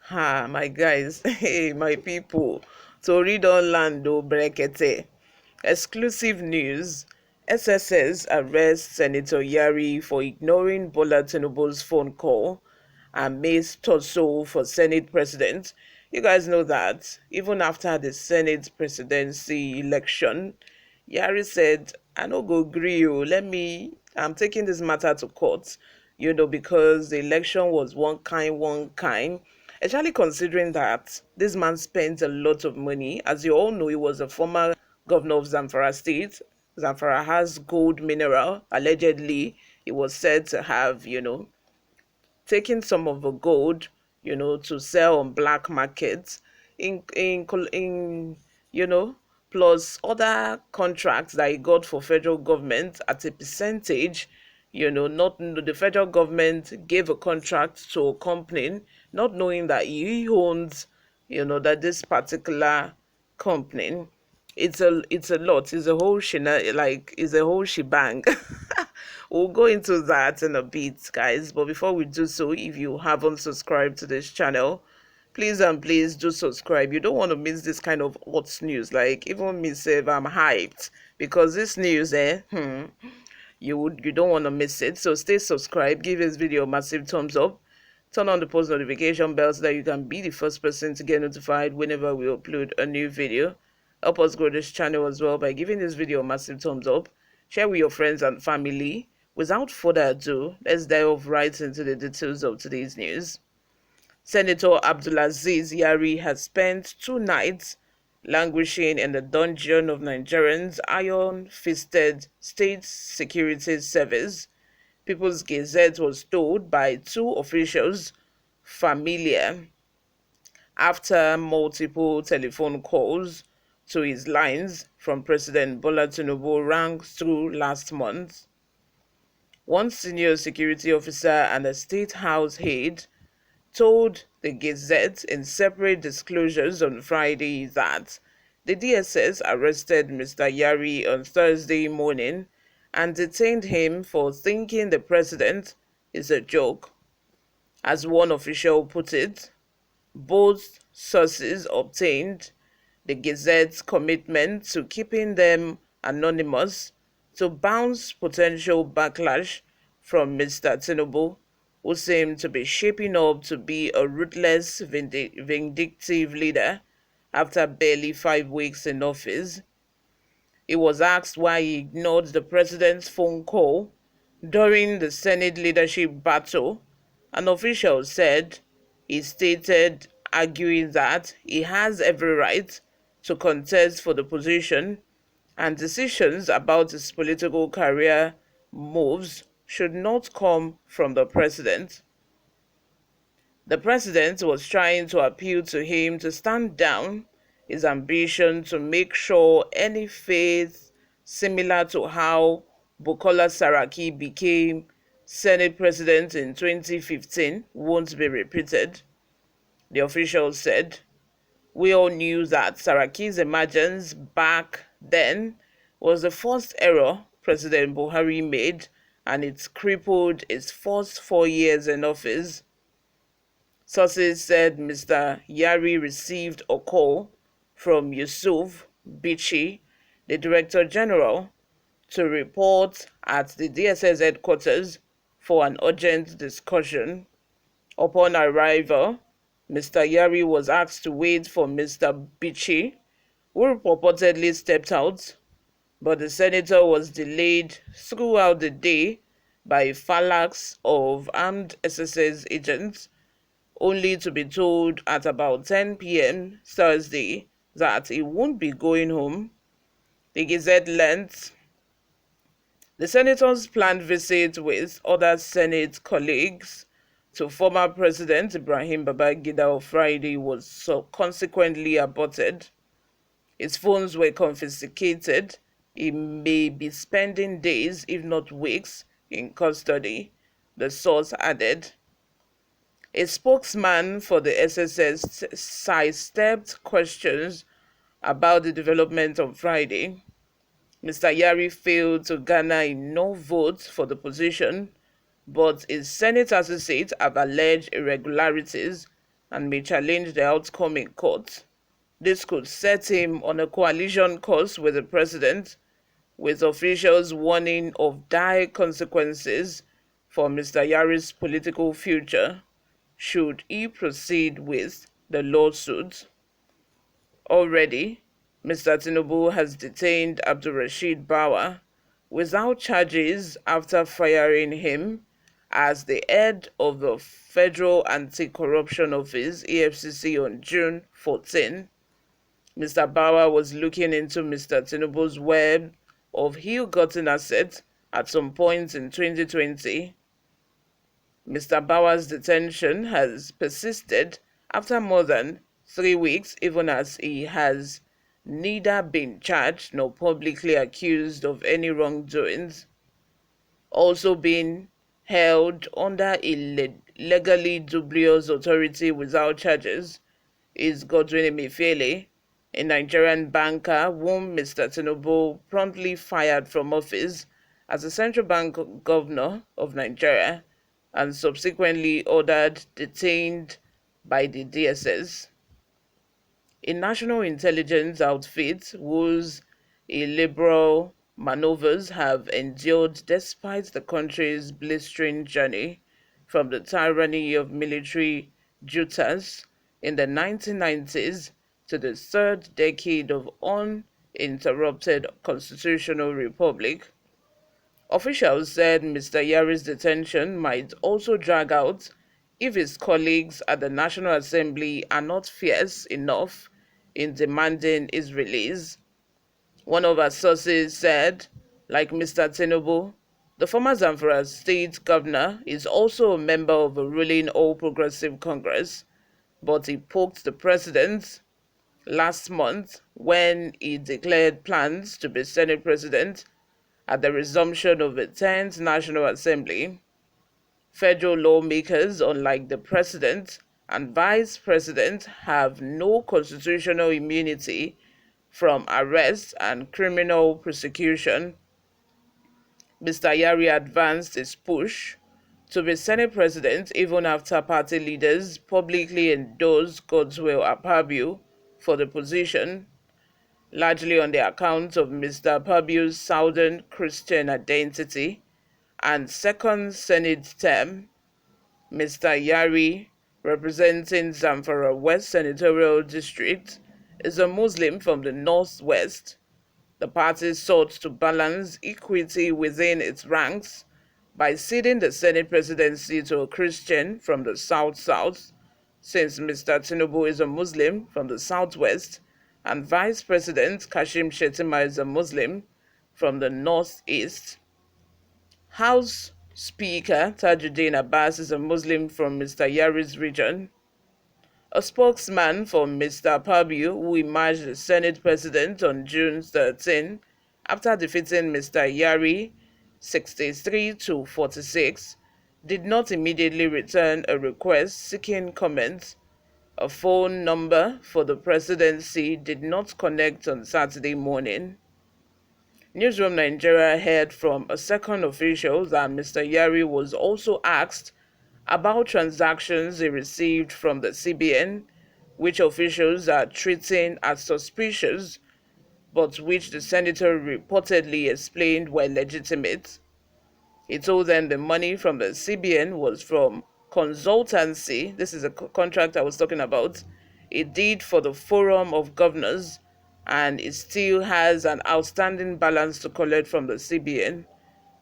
Ha, my guys, hey, my people. So read on Lando Brekete. Exclusive news. SSS arrests Senator Yari for ignoring Bola Tinubu's phone call and makes tussle for Senate president. You guys know that even after the Senate presidency election, Yari said, I no go gree you. I'm taking this matter to court, because the election was one kind. Especially considering that this man spent a lot of money. As you all know, he was a former governor of Zamfara State. Zamfara has gold mineral. Allegedly, he was said to have, taking some of the gold, to sell on black markets in plus other contracts that he got for federal government at a percentage. Not the federal government gave a contract to a company, not knowing that he owns, that this particular company. It's a lot. It's a whole it's a whole shebang. We'll go into that in a bit, guys. But before we do so, if you haven't subscribed to this channel, please and please do subscribe. You don't want to miss this kind of hot news. Like even me say I'm hyped because this news, you don't want to miss it. So stay subscribed, give this video a massive thumbs up, turn on the post notification bell so that you can be the first person to get notified whenever we upload a new video. Help us grow this channel as well by giving this video a massive thumbs up, share with your friends and family. Without further ado, let's dive right into the details of today's news. Senator Abdulaziz Yari has spent 2 nights languishing in the dungeon of Nigerians' iron-fisted State Security Service. People's Gazette was told by 2 officials familiar after multiple telephone calls to his lines from President Bola Tinubu rang through last month. One senior security officer and a state house aide told the Gazette in separate disclosures on Friday that the DSS arrested Mr. Yari on Thursday morning and detained him for thinking the president is a joke. As one official put it, both sources obtained the Gazette's commitment to keeping them anonymous to bounce potential backlash from Mr. Tinubu, who seemed to be shaping up to be a ruthless, vindictive leader after barely 5 weeks in office. He was asked why he ignored the president's phone call during the Senate leadership battle. An official said he stated, arguing that he has every right to contest for the position and decisions about his political career moves should not come from the president. The president was trying to appeal to him to stand down his ambition to make sure any faith similar to how Bukola Saraki became Senate president in 2015 won't be repeated. The official said, we all knew that Saraki's emergence back then was the first error President Buhari made, and it crippled his first 4 years in office. Sources said Mr. Yari received a call from Yusuf Bichi, the Director General, to report at the DSS headquarters for an urgent discussion. Upon arrival, Mr. Yari was asked to wait for Mr. Bichi, who purportedly stepped out, but the senator was delayed throughout the day by a phalanx of armed SSS agents, only to be told at about 10 p.m. Thursday that he won't be going home. The Gazette learnt the senator's planned visit with other Senate colleagues to former President Ibrahim Babangida on Friday was consequently aborted. His phones were confiscated. He may be spending days, if not weeks, in custody, the source added. A spokesman for the SSS sidestepped questions about the development on Friday. Mr. Yari failed to garner enough votes for the position, but his Senate associates have alleged irregularities and may challenge the outcome in court. This could set him on a coalition course with the president, with officials warning of dire consequences for Mr. Yari's political future should he proceed with the lawsuit. Already, Mr. Tinubu has detained Abdulrasheed Bawa without charges after firing him as the head of the Federal Anti-Corruption Office (EFCC) on June 14. Mr. Bawa was looking into Mr. Tinubu's web of ill-gotten assets at some point in 2020. Mr. Bawa's detention has persisted after more than 3 weeks, even as he has neither been charged nor publicly accused of any wrongdoings. Also being held under a legally dubious authority without charges is Godwin Emefiele, a Nigerian banker whom Mr. Tinubu promptly fired from office as the central bank governor of Nigeria and subsequently ordered detained by the DSS. A national intelligence outfit whose illiberal maneuvers have endured despite the country's blistering journey from the tyranny of military juntas in the 1990s to the third decade of uninterrupted constitutional republic. Officials said Mr. Yari's detention might also drag out if his colleagues at the National Assembly are not fierce enough in demanding his release. One of our sources said, like Mr. Tinubu, the former Zamfara state governor is also a member of a ruling All Progressive Congress, but he poked the president last month when he declared plans to be Senate president at the resumption of the 10th National Assembly. Federal lawmakers, unlike the president and vice president, have no constitutional immunity from arrest and criminal prosecution. Mr. Yari advanced his push to be Senate president even after party leaders publicly endorsed Godswill Akpabio for the position, largely on the account of Mr. Akpabio's Southern Christian identity and second Senate term. Mr. Yari, representing Zamfara West Senatorial District, is a Muslim from the Northwest. The party sought to balance equity within its ranks by ceding the Senate presidency to a Christian from the South-South, since Mr. Tinubu is a Muslim from the Southwest and Vice President Kashim Shettima is a Muslim from the Northeast. House Speaker Tajuddin Abbas is a Muslim from Mr. Yari's region. A spokesman for Mr. Akpabio, who emerged as Senate President on June 13 after defeating Mr. Yari 63-46, did not immediately return a request seeking comments. A phone number for the presidency did not connect on Saturday morning. NEWSROOM Nigeria heard from a second official that Mr. Yari was also asked about transactions he received from the CBN, which officials are treating as suspicious, but which the senator reportedly explained were legitimate. He told them the money from the CBN was from consultancy. This is a contract I was talking about. It did for the Forum of Governors, and it still has an outstanding balance to collect from the CBN.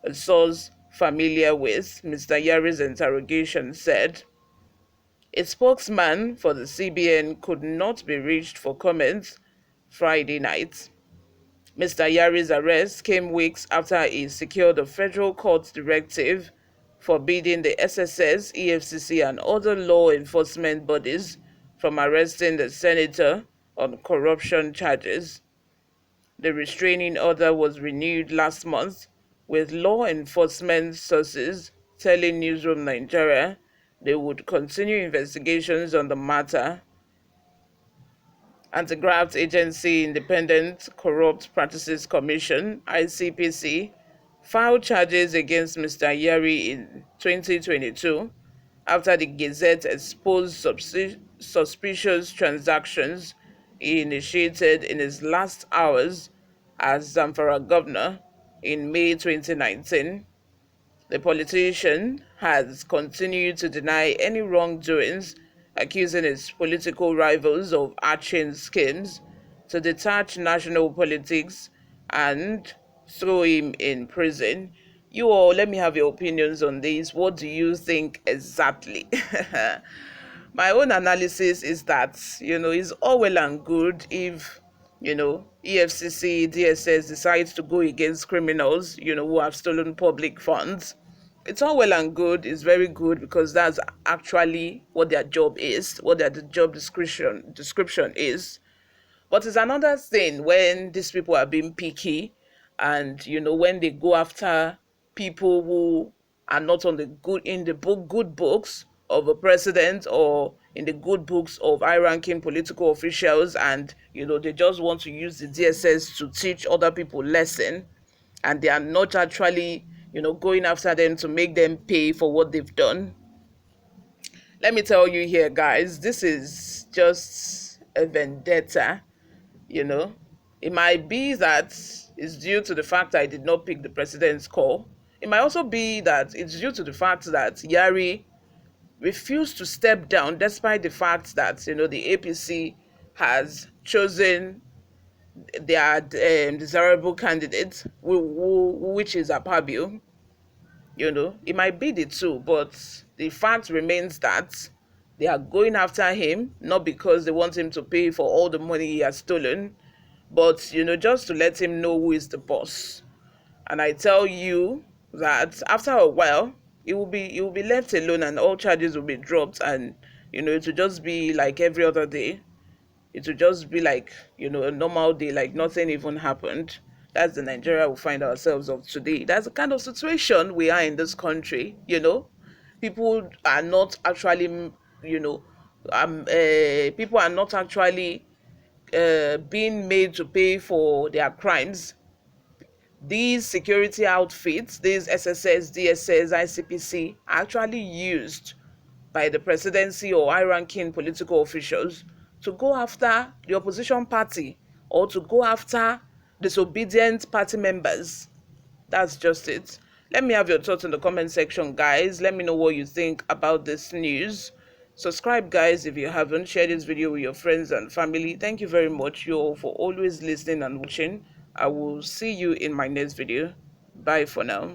A source familiar with Mr. Yari's interrogation said. A spokesman for the CBN could not be reached for comment Friday night. Mr. Yari's arrest came weeks after he secured a federal court directive forbidding the SSS, EFCC, and other law enforcement bodies from arresting the senator on corruption charges. The restraining order was renewed last month, with law enforcement sources telling Newsroom Nigeria they would continue investigations on the matter. Anti-Graft Agency Independent Corrupt Practices Commission (ICPC) filed charges against Mr. Yari in 2022 after the Gazette exposed suspicious transactions he initiated in his last hours as Zamfara governor in May 2019. The politician has continued to deny any wrongdoings, accusing his political rivals of hatching schemes to detach national politics and throw him in prison. You all, let me have your opinions on this. What do you think exactly? My own analysis is that, it's all well and good if, EFCC, DSS decides to go against criminals, who have stolen public funds. It's all well and good. It's very good because that's actually what their job is, what their job description is. But it's another thing when these people are being picky and when they go after people who are not on the good books of a president or in the good books of high-ranking political officials, and they just want to use the DSS to teach other people lesson, and they are not actually going after them to make them pay for what they've done. Let me tell you here, guys, this is just a vendetta. you know it might be that it's due to the fact I did not pick the president's call. It might also be that it's due to the fact that Yari refused to step down despite the fact that the APC has chosen their desirable candidate, which is Apabio. It might be the two, but the fact remains that they are going after him not because they want him to pay for all the money he has stolen, but just to let him know who is the boss. And I tell you that after a while, he will be left alone, and all charges will be dropped, and it will just be like every other day. It will just be like a normal day, like nothing even happened. That's the Nigeria we find ourselves of today. That's the kind of situation we are in this country. People are not actually people are not actually being made to pay for their crimes. These security outfits, these SSS, DSS, ICPC, are actually used by the presidency or high-ranking political officials to go after the opposition party or to go after disobedient party members. That's just it. Let me have your thoughts in the comment section, guys. Let me know what you think about this news. Subscribe, guys, if you haven't. Share this video with your friends and family. Thank you very much, you all, for always listening and watching. I will see you in my next video. Bye for now.